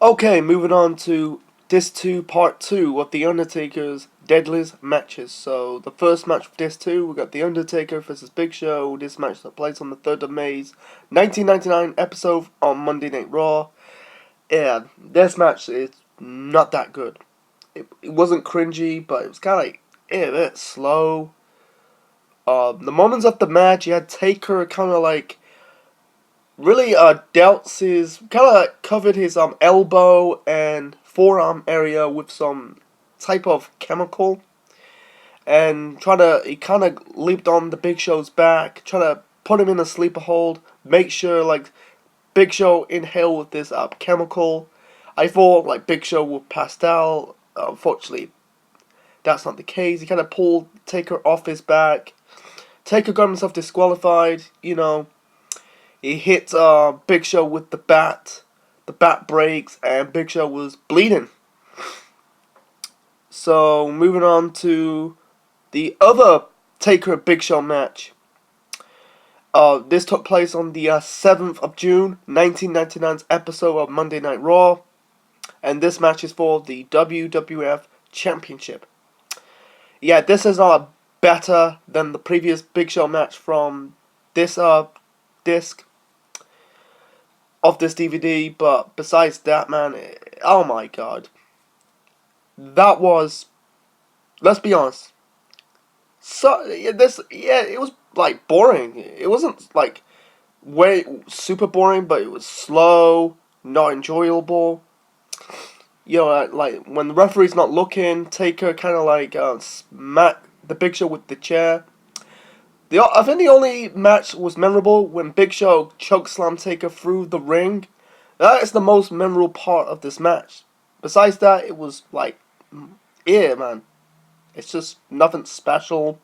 Okay, moving on to Disc 2 Part 2 of The Undertaker's Deadliest Matches. So, the first match of Disc 2, we got The Undertaker vs Big Show. This match took place on the 3rd of May, 1999 episode on Monday Night Raw. Yeah, this match is not that good. It wasn't cringy, but it was kind of like, a bit slow. The moments of the match, you had Taker kind of like really dealt his kind of covered his elbow and forearm area with some type of chemical, and he kind of leaped on the Big Show's back, trying to put him in a sleeper hold, make sure like Big Show inhale with this chemical. I thought like Big Show would pass out. Unfortunately, that's not the case. He kind of pulled Taker off his back. Taker got himself disqualified. He hit Big Show with the bat. The bat breaks, and Big Show was bleeding. So, moving on to the other Taker Big Show match. This took place on the 7th of June, 1999's episode of Monday Night Raw. And this match is for the WWF Championship. Yeah, this is better than the previous Big Show match from this disc of this DVD, but besides that, man, oh my god, that was, let's be honest, it was like boring. It wasn't like way super boring, but it was slow, not enjoyable. Like when the referee's not looking, Taker kind of like smack the Big Show with the chair. I think the only match was memorable when Big Show chokeslammed Taker through the ring. That is the most memorable part of this match. Besides that, it was like, yeah, man. It's just nothing special.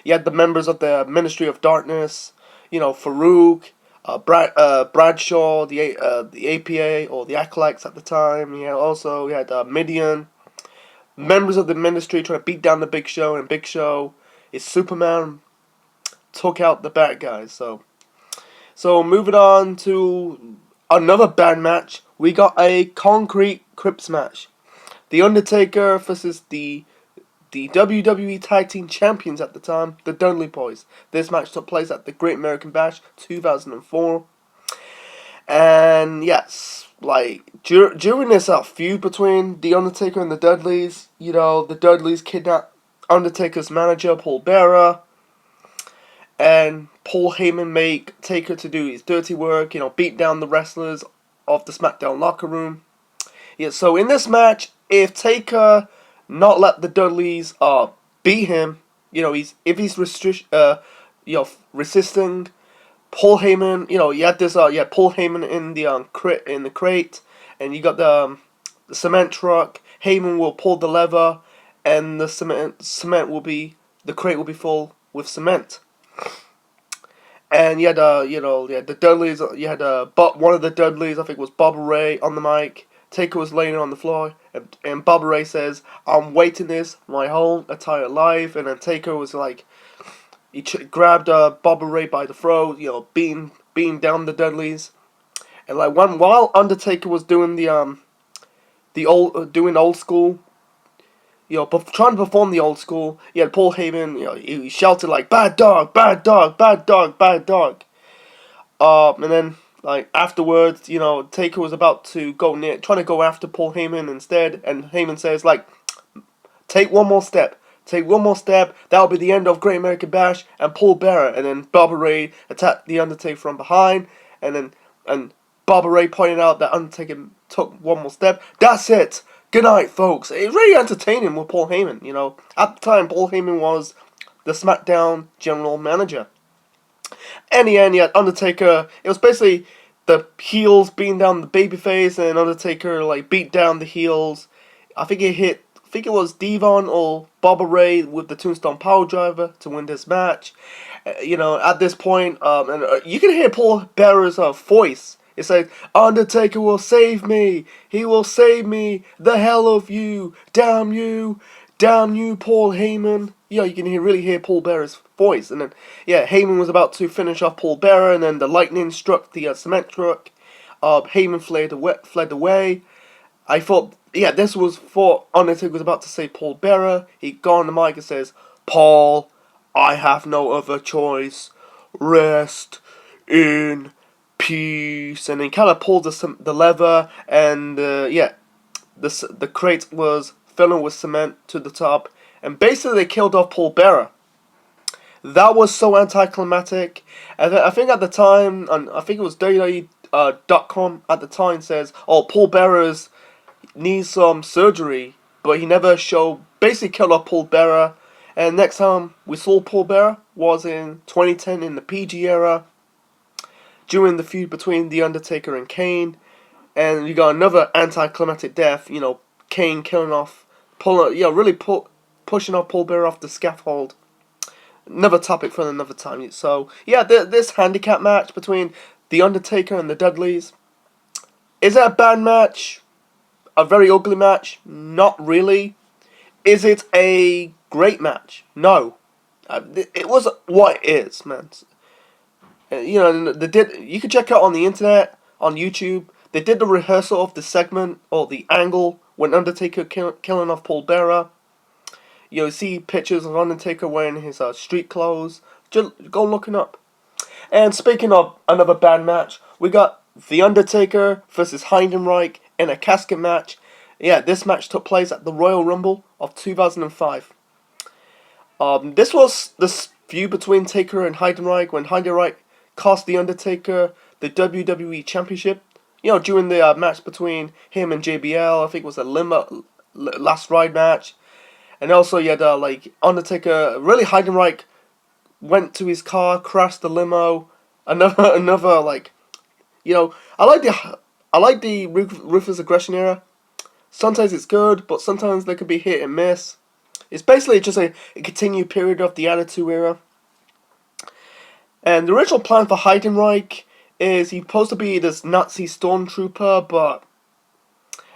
You had the members of the Ministry of Darkness, Farouk, Bradshaw, the APA or the Acolytes at the time. You had Midian, members of the Ministry trying to beat down the Big Show, and Big Show is Superman. Took out the bad guys. So moving on to another bad match, we got a concrete Crypt match. The Undertaker versus the WWE Tag Team Champions at the time, the Dudley Boys. This match took place at the Great American Bash 2004. And yes, like during this feud between the Undertaker and the Dudleys, the Dudleys kidnapped Undertaker's manager Paul Bearer. And Paul Heyman made Taker to do his dirty work, beat down the wrestlers of the Smackdown locker room. Yeah, so in this match, if Taker not let the Dudleys beat him, if he's resisting Paul Heyman, you had Paul Heyman in the crate, and you got the cement truck. Heyman will pull the lever, and the crate will be full with cement. And you had the Dudleys. You had one of the Dudleys, I think it was Bubba Ray, on the mic. Taker was laying on the floor, and Bubba Ray says, "I'm waiting this my whole entire life." And then Taker was like, he grabbed Bubba Ray by the throat, beating down the Dudleys. And like while Undertaker was doing old school. Trying to perform the old school, you had Paul Heyman, he shouted like, "Bad dog, bad dog, bad dog, bad dog." And then, like, afterwards, Taker was about to trying to go after Paul Heyman instead, and Heyman says, like, take one more step, that'll be the end of Great American Bash, and Paul Bearer. And then Bubba Ray attacked the Undertaker from behind, and Bubba Ray pointed out that Undertaker took one more step. That's it! Good night, folks. It was really entertaining with Paul Heyman, At the time, Paul Heyman was the SmackDown general manager. In the end, you had Undertaker. It was basically the heels beating down the babyface, and Undertaker, like, beat down the heels. I think it was Devon or Bubba Ray with the Tombstone Powerdriver to win this match. At this point, and you can hear Paul Bearer's voice. It says, "Undertaker will save me. He will save me. The hell of you. Damn you. Damn you, Paul Heyman." You can really hear Paul Bearer's voice. And then, Heyman was about to finish off Paul Bearer, and then the lightning struck the cement truck. Heyman fled away. I thought, yeah, this was for Undertaker was about to say Paul Bearer. He got on the mic and says, "Paul, I have no other choice. Rest in peace." And he kind of pulled the lever, and yeah, the crate was filling with cement to the top, and basically they killed off Paul Bearer. That was so anticlimactic. And I think at the time, and I think it was WWE.com at the time says, "Oh, Paul Bearer's needs some surgery," but he never showed. Basically, killed off Paul Bearer. And next time we saw Paul Bearer was in 2010 in the PG era, during the feud between The Undertaker and Kane. And you got another anticlimactic death. You know, Kane killing off, pushing off Paul Bearer off the scaffold. Another topic for another time. So yeah, this handicap match between The Undertaker and the Dudleys. Is it a bad match? A very ugly match? Not really. Is it a great match? No. It was what it is, man. You know, you can check out on the internet, on YouTube. They did the rehearsal of the segment, or the angle, when Undertaker killing off Paul Bearer. You see pictures of Undertaker wearing his street clothes. Just go looking up. And speaking of another bad match, we got The Undertaker versus Heidenreich in a casket match. Yeah, this match took place at the Royal Rumble of 2005. This was the feud between Taker and Heidenreich when Heidenreich cost The Undertaker the WWE Championship. You know, during the match between him and JBL, I think it was a last ride match. And also, you had Undertaker. Really, Heidenreich went to his car, crashed the limo. Another I like the Ruthless Aggression era. Sometimes it's good, but sometimes they could be hit and miss. It's basically just a continued period of the Attitude Era. And the original plan for Heidenreich is he's supposed to be this Nazi stormtrooper,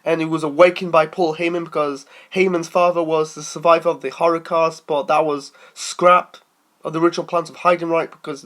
and he was awakened by Paul Heyman because Heyman's father was the survivor of the Holocaust, but that was scrapped of the original plans of Heidenreich because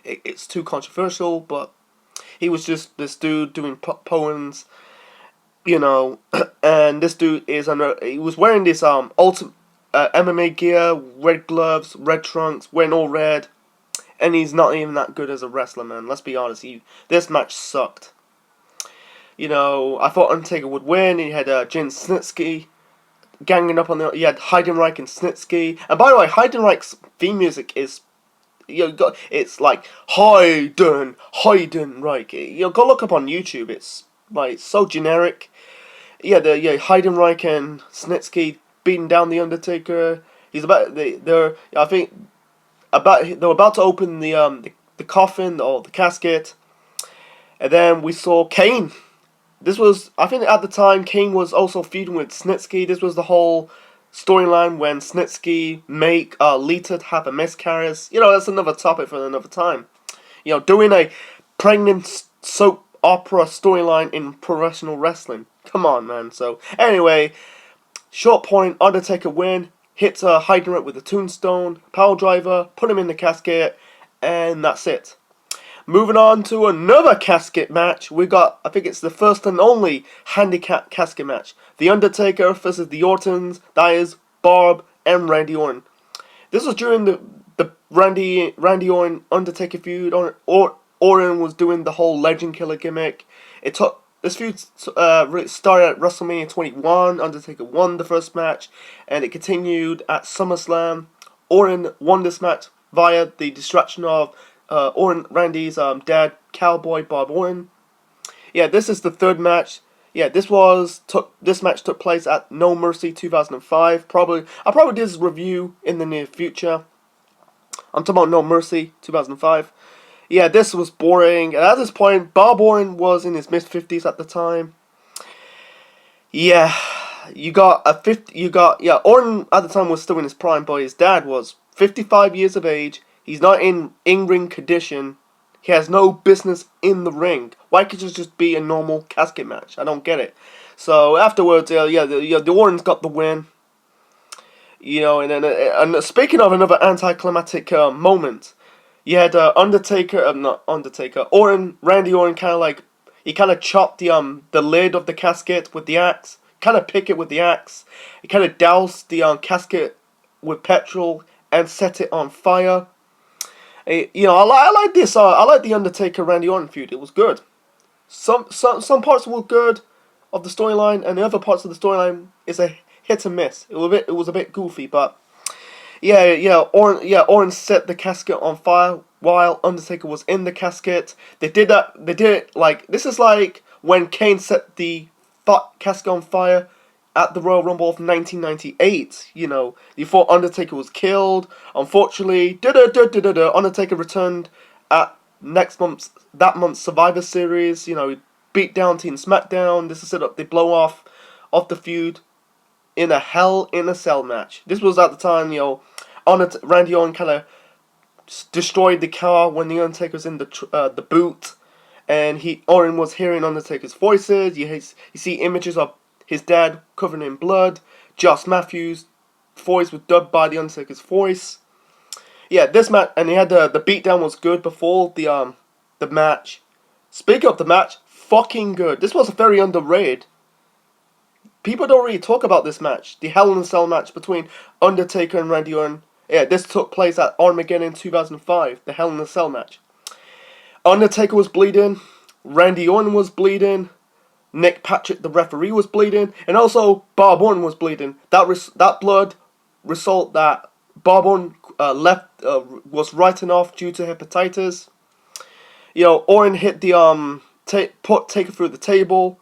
it's too controversial. But he was just this dude doing poems, you know, and this dude he was wearing this ultimate MMA gear, red gloves, red trunks, wearing all red, and he's not even that good as a wrestler, man. Let's be honest, this match sucked. You know, I thought Undertaker would win. He had Jin Snitsky ganging up on the. He had Heidenreich and Snitsky. And by the way, Heidenreich's theme music is, it's like Heidenreich. Go look up on YouTube. It's like so generic. Yeah, Heidenreich and Snitsky beating down the Undertaker. He's about they're about to open the coffin or the casket, and then we saw Kane. This was, I think at the time, Kane was also feuding with Snitsky. This was the whole storyline when Snitsky make Lita have a miscarriage. That's another topic for another time. Doing a pregnant soap opera storyline in professional wrestling. Come on, man. So, anyway, short point, Undertaker win. Hits Heidenreich with a tombstone, power driver, put him in the casket, and that's it. Moving on to another casket match, we got, I think it's the first and only handicap casket match. The Undertaker versus the Ortons, that is Barb and Randy Orton. This was during the Randy Orton Undertaker feud. Orton was doing the whole Legend Killer gimmick. This feud started at WrestleMania 21. Undertaker won the first match, and it continued at SummerSlam. Orton won this match via the distraction of Randy's dad, Cowboy Bob Orton. Yeah, this is the third match. Yeah, this match took place at No Mercy 2005. I'll probably do this review in the near future. I'm talking about No Mercy 2005. Yeah, this was boring. And at this point, Bob Orton was in his mid-50s at the time. Yeah, Orton at the time was still in his prime, but his dad was 55 years of age. He's not in ring condition. He has no business in the ring. Why could it just be a normal casket match? I don't get it. So afterwards, the Ortons got the win. And speaking of another anticlimactic moment, you had Orton, Randy Orton, kind of like, He kind of chopped the lid of the casket with the axe. Kind of pick it with the axe. He kind of doused the casket with petrol and set it on fire. I like this. I like the Undertaker Randy Orton feud. It was good. Some parts were good of the storyline, and the other parts of the storyline is a hit and miss. It was a bit goofy, but Orton set the casket on fire while Undertaker was in the casket. They did that. They did it like this is like when Kane set the casket on fire at the Royal Rumble of 1998. Before Undertaker was killed. Unfortunately, Undertaker returned at that month's Survivor Series. He beat down Team Smackdown. This is set up the blow off of the feud in a Hell in a Cell match. This was at the time, Randy Orton kind of destroyed the car when the Undertaker's in the boot, and Orton was hearing Undertaker's voices. You see images of his dad covered in blood. Josh Matthews' voice was dubbed by the Undertaker's voice. Yeah, this match, and he had the beatdown was good before the match. Speaking of the match, fucking good. This was very underrated. People don't really talk about this match. The Hell in a Cell match between Undertaker and Randy Orton. Yeah, this took place at Armageddon in 2005. The Hell in a Cell match. Undertaker was bleeding. Randy Orton was bleeding. Nick Patrick, the referee, was bleeding. And also, Bob Orton was bleeding. That blood result that Bob Orton was writing off due to hepatitis. Orton hit the put Taker through the table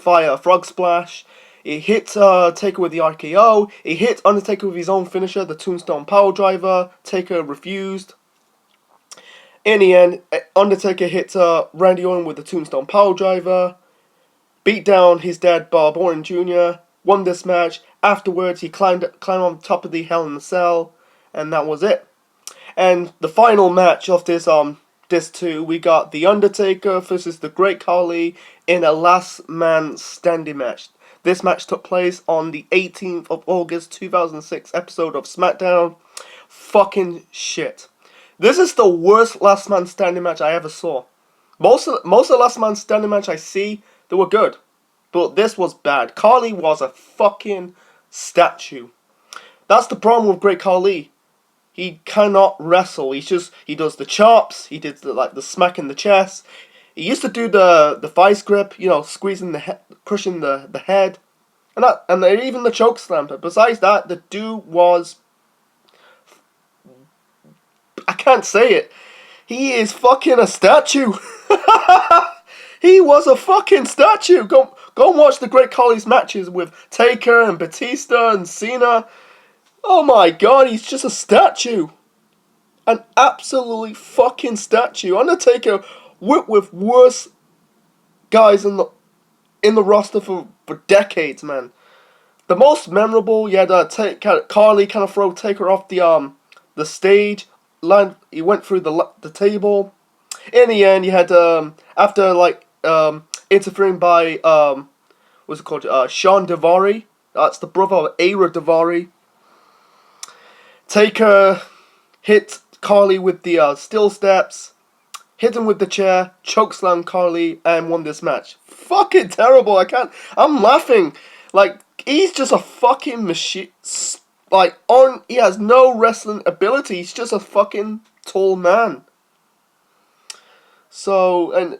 via a frog splash. He hit Taker with the RKO. He hit Undertaker with his own finisher, the Tombstone Piledriver. Taker refused. In the end, Undertaker hit Randy Orton with the Tombstone Piledriver. Beat down his dad, Bob Orton Jr. Won this match. Afterwards, he climbed on top of the Hell in a Cell, and that was it. And the final match of this two, we got The Undertaker versus the Great Khali in a last man standing match. This match took place on the 18th of August 2006 episode of Smackdown. Fucking shit. This is the worst last man standing match I ever saw. Most of the last man standing match I see, they were good. But this was bad. Khali was a fucking statue. That's the problem with Great Khali. He cannot wrestle. He does the chops. He did the smack in the chest. He used to do the vice grip, squeezing the head, crushing the head, and even the choke slam. But besides that, the dude was, I can't say it. He is fucking a statue. He was a fucking statue. Go and watch the Great Khali's matches with Taker and Batista and Cena. Oh my god, he's just a statue. An absolutely fucking statue. Undertaker worked with worse guys in the roster for decades, man. The most memorable, Khali kind of throw Taker off the stage. He went through the table. In the end, you had after interfering by what's it called? Sean Daivari. That's the brother of Ara Daivari. Taker hit Khali with the steel steps, hit him with the chair, chokeslam Khali, and won this match. Fucking terrible. I'm laughing. He's just a fucking machine. He has no wrestling ability. He's just a fucking tall man. So, and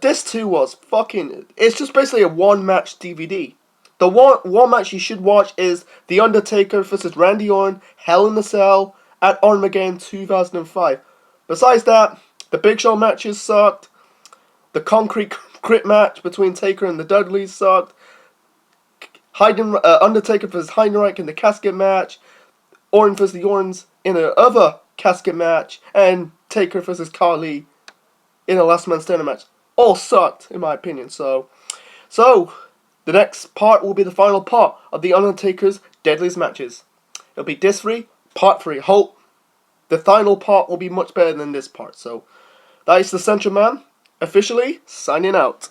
this too was fucking. It's just basically a one match DVD. The one match you should watch is The Undertaker versus Randy Orton, Hell in a Cell at Armageddon 2005. Besides that, the Big Show matches sucked. The Concrete Crypt match between Taker and the Dudleys sucked. Undertaker versus Heidenreich in the casket match. Orton versus the Ortons in another casket match. And Taker versus Khali in a last man standing match. All sucked, in my opinion. So the next part will be the final part of The Undertaker's Deadliest matches. It'll be this 3, part 3. Hope the final part will be much better than this part. So, that is the Central Man, officially signing out.